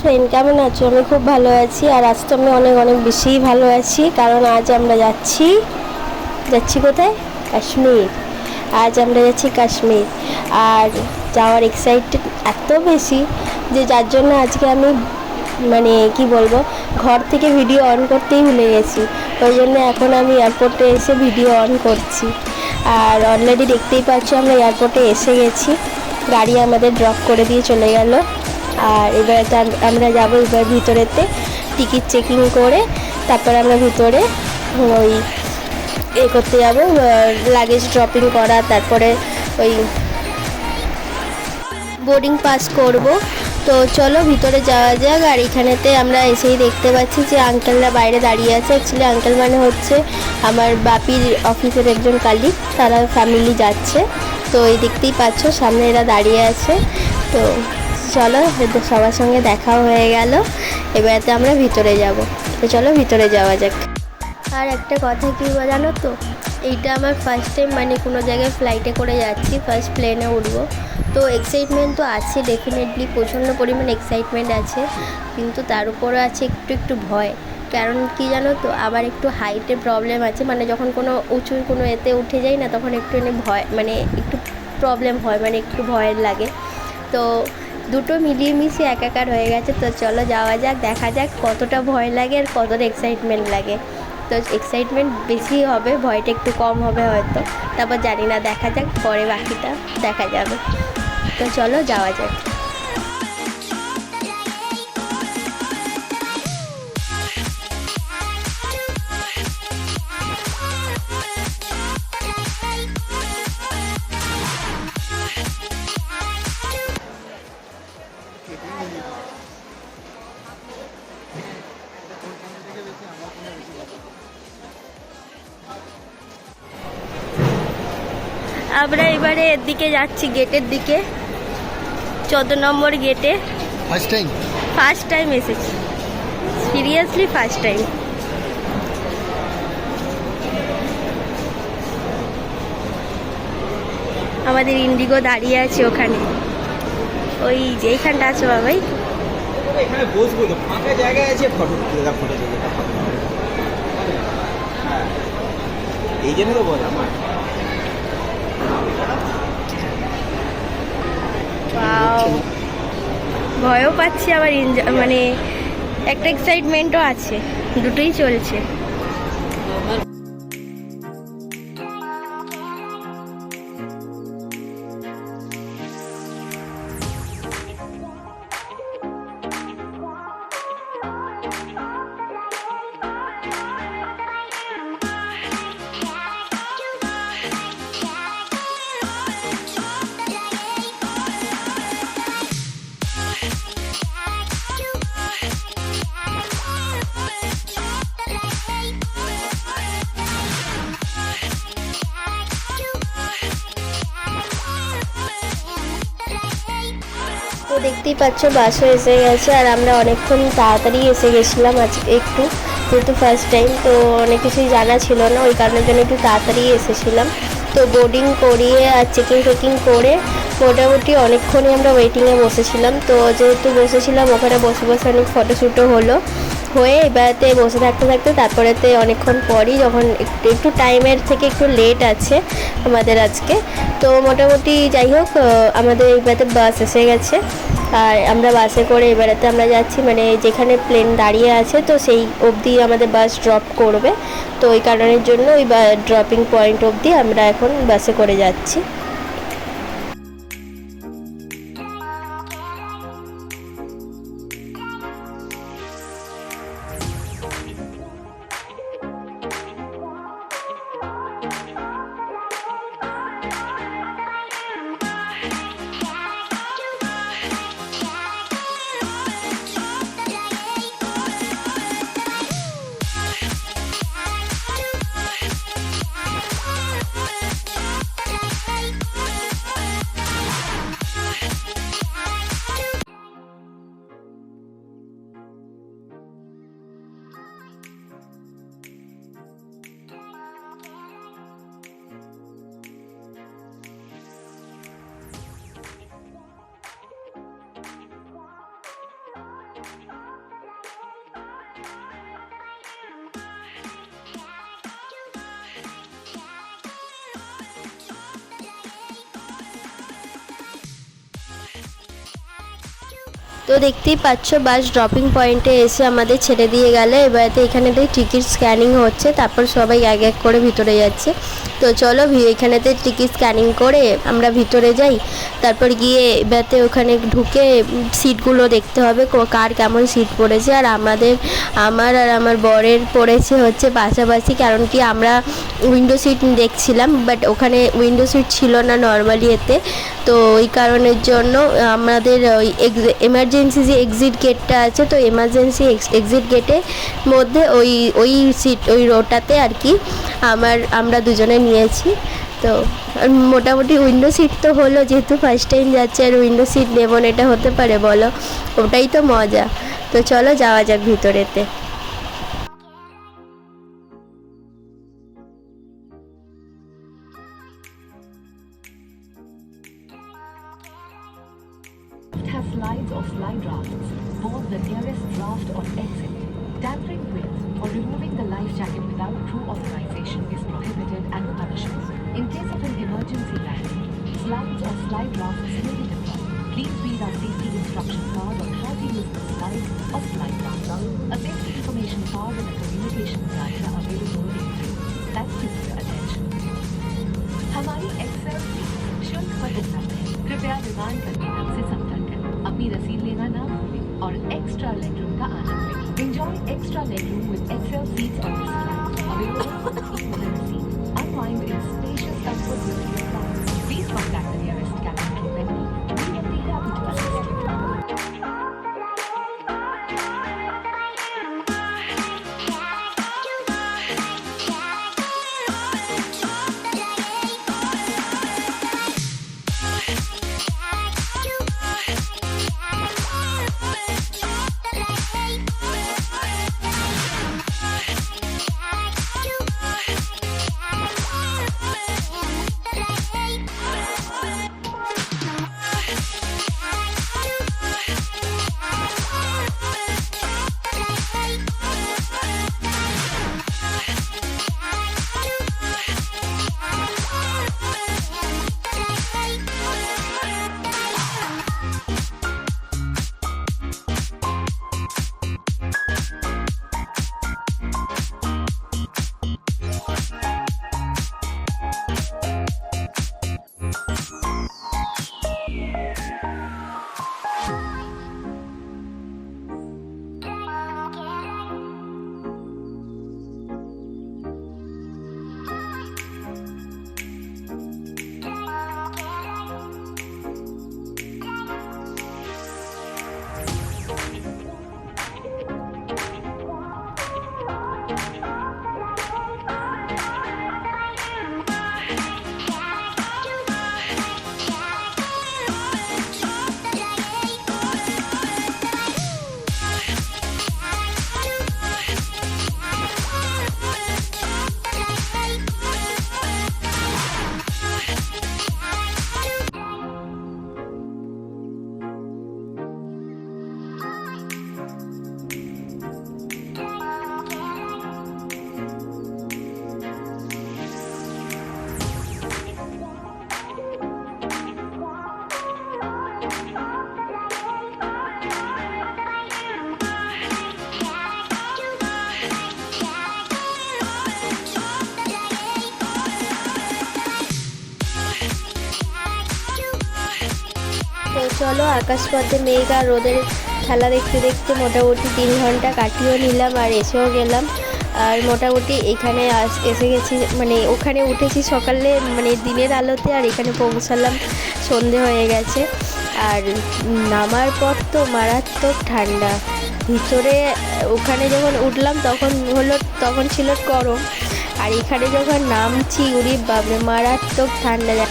Friend, কেমন আছো? আমি খুব ভালো আছি। আর আজ তো আমি অনেক অনেক বেশিই ভালো আছি, কারণ আজ আমরা যাচ্ছি কোথায়? কাশ্মীর। আজ আমরা যাচ্ছি কাশ্মীর। আর যাওয়ার এক্সাইটেড এত বেশি যে যার জন্য আজকে আমি মানে কি বলবো, ঘর থেকে ভিডিও অন করতেই ভুলে গেছি। ওই জন্য এখন আমি এয়ারপোর্টে এসে ভিডিও অন করছি। আর অলরেডি দেখতেই পাচ্ছ আমরা এয়ারপোর্টে এসে গেছি। গাড়ি আমাদের ড্রপ করে দিয়ে চলে গেল। আর এবার আমরা যাবো এবার ভিতরেতে টিকিট চেকিং করে, তারপর আমরা ভিতরে ওই করতে যাবো, লাগেজ ড্রপিং করা, তারপরে ওই বোর্ডিং পাস করব। তো চলো ভিতরে যাওয়া যাক। আর এখানেতে আমরা এসেই দেখতে পাচ্ছি যে আঙ্কেলরা বাইরে দাঁড়িয়ে আছে। অ্যাকচুয়ালি আঙ্কেল মানে হচ্ছে আমার বাপির অফিসের একজন কালিগ, তারা ফ্যামিলি যাচ্ছে। তো এই দেখতেই পাচ্ছ সামনে এরা দাঁড়িয়ে আছে। তো চলো, সবার সঙ্গে দেখাও হয়ে গেল। এবারে আমরা ভিতরে যাব। তো চলো ভিতরে যাওয়া যাক। আর একটা কথা কি জানো তো, এইটা আমার ফার্স্ট টাইম মানে কোনো জায়গায় ফ্লাইটে করে যাচ্ছি, ফার্স্ট প্লেনে উঠবো। তো এক্সাইটমেন্ট তো আছে ডেফিনেটলি, প্রচণ্ড পরিমাণ এক্সাইটমেন্ট আছে, কিন্তু তার উপরে আছে একটু ভয়। কারণ কি জানো তো, আবার একটু হাইটের প্রবলেম আছে, মানে যখন কোনো উঁচু কোনো এতে উঠে যাই না, তখন একটুখানি ভয়, মানে একটু প্রবলেম হয়, মানে একটু ভয়ের লাগে। তো দুটো মিলিয়ে মিশিয়ে একাকার হয়ে গেছে। তো চলো যাওয়া যাক, দেখা যাক কতটা ভয় লাগে আর কতটা এক্সাইটমেন্ট লাগে। তো এক্সাইটমেন্ট বেশি হবে, ভয়টা একটু কম হবে হয়তো, তারপর জানি না, দেখা যাক, পরে বাকিটা দেখা যাবে। তো চলো যাওয়া যাক। আমরা এবারে এর দিকে যাচ্ছি, গেটের দিকে, 14 নম্বর গেটে। ফার্স্ট টাইম এসেছি, সিরিয়াসলি ফার্স্ট টাইম। আমাদের ইন্ডিগো দাঁড়িয়ে আছে ওখানে, ওই যে এইখানটা আছে বাবাই, এখানে বসবো তো, ফাঁকা জায়গা আছে, ফটো এই জন্য তো বল আমার ভয়ও পাচ্ছি, আবার মানে একটা এক্সাইটমেন্টও আছে, দুটোই চলছে। তো দেখতেই পাচ্ছ বাসও এসে গেছে, আর আমরা অনেকক্ষণ তাড়াতাড়ি এসে গেছিলাম আজ একটু, যেহেতু ফার্স্ট টাইম, তো অনেক কিছুই জানা ছিল না, ওই কারণের জন্য একটু তাড়াতাড়ি এসেছিলাম। তো বোর্ডিং করিয়ে আর চেকিং করে মোটামুটি অনেকক্ষণই আমরা ওয়েটিংয়ে বসেছিলাম। তো যেহেতু বসেছিলাম ওখানে বসে অনেক ফটোশ্যুটও হয়ে এবারেতে বসে থাকতে তারপরেতে অনেকক্ষণ পরই, যখন একটু টাইমের থেকে একটু লেট আছে আমাদের আজকে, তো মোটামুটি যাই হোক আমাদের এইবারেতে বাস এসে গেছে। আর আমরা বাসে করে এবারেতে আমরা যাচ্ছি, মানে যেখানে প্লেন দাঁড়িয়ে আছে তো সেই অবধি আমাদের বাস ড্রপ করবে। তো ওই কারণের জন্য ওই ড্রপিং পয়েন্ট অবধি আমরা এখন বাসে করে যাচ্ছি। তো দেখতেই পাচ্ছ বাস ড্রপিং পয়েন্টে এসে আমাদের ছেড়ে দিয়ে গেলে। এবারে এখানেতে টিকিট স্ক্যানিং হচ্ছে, তারপর সবাই এক এক করে ভিতরে যাচ্ছে। তো চলো এখানেতে টিকিট স্ক্যানিং করে আমরা ভিতরে যাই। তারপর গিয়ে এবারে ওখানে ঢুকে সিটগুলো দেখতে হবে কার কেমন সিট পড়েছে। আর আমার আর আমার বরের পড়েছে হচ্ছে পাশাপাশি, কারণ কি আমরা উইন্ডো সিট দেখছিলাম, বাট ওখানে উইন্ডো সিট ছিল না নর্মালি এতে। তো ওই কারণের জন্য আমাদের ওই এমার্জেন্সি যে এক্সিট গেটটা আছে, তো এমার্জেন্সি এক্সিট গেটের মধ্যে ওই সিট ওই রোটাতে আর কি আমরা দুজনে নিয়েছি। তো মোটামুটি উইন্ডো সিট তো হলো, যেহেতু ফার্স্ট টাইম যাচ্ছে আর উইন্ডো সিট নেবো না, এটা হতে পারে বলো? ওটাই তো মজা। তো চলো যাওয়া যাক ভিতরেতে। Has slides or slide rafts. Board the nearest raft or exit. Tampering with or removing the life jacket without crew authorization is prohibited and punishable. In case of an emergency landing, slides or slide rafts may be deployed. Please read our safety instruction card on how to use the slide or slide raft. A safety information card and a communication guide are available in green. Thank you for your attention. हमारी Excel शुल्क पर उपलब्ध है। कृपया विमान terminal से संपर्क करें, अपनी रसीद लेना ना भूलें और एक्स्ट्रा लेगरूम का आनंद लें। Enjoy extra legroom with XL seats on this flight. Available with the receipt. Unwind in spacious comfort with your flight. Please contact the nearest cabin crew member. We will be happy to assist you. তো চলো আকাশপথে মেঘ আর রোদের খেলা দেখতে দেখতে মোটামুটি 3 ঘন্টা কাটিয়েও নিলাম আর এসেও গেলাম। আর মোটামুটি এখানে এসে গেছি, মানে ওখানে উঠেছি সকালে মানে দিনের আলোতে, আর এখানে পৌঁছালাম সন্ধে হয়ে গেছে। আর নামার পর তো মারাত্মক ঠান্ডা ভিতরে। ওখানে যখন উঠলাম তখন ছিল গরম, আর এখানে যখন নামছি উড়ি বাপরে মারাত্মক ঠান্ডা।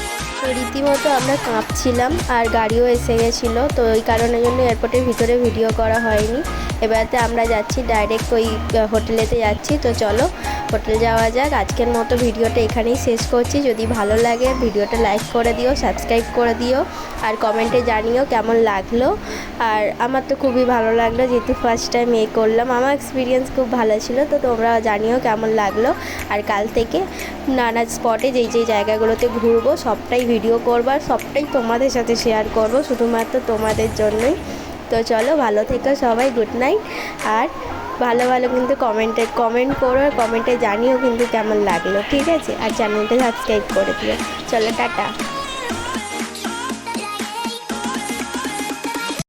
তো রীতিমতো আমরা কাঁপছিলাম, আর গাড়িও এসে গেছিলো, তো ওই কারণের জন্য এয়ারপোর্টের ভিতরে ভিডিও করা হয়নি। এবারে আমরা যাচ্ছি ডাইরেক্ট ওই হোটেলেতে যাচ্ছি। তো চলো হোটেল যাওয়া যাক। আজকের মতো ভিডিওটা এখানেই শেষ করছি। যদি ভালো লাগে ভিডিওটা লাইক করে দিও, সাবস্ক্রাইব করে দিও, আর কমেন্টে জানিও কেমন লাগলো। আর আমার তো খুবই ভালো লাগলো, যেহেতু ফার্স্ট টাইম করলাম, আমার এক্সপিরিয়েন্স খুব ভালো ছিল। তো তোমরা জানিও কেমন লাগলো। আর কাল থেকে নানা স্পটে যেই জায়গাগুলোতে ঘুরবো সবটাই ভিডিও করবো, আর সবটাই তোমাদের সাথে শেয়ার করবো, শুধুমাত্র তোমাদের জন্যই। তো চলো, ভালো থেকো সবাই, গুড নাইট। আর ভালো ভালো কিন্তু কমেন্ট করো, আর কমেন্টে জানিও কিন্তু কেমন লাগলো, ঠিক আছে? আর চ্যানেলটা সাবস্ক্রাইব করে দিও। চলো, টাটা।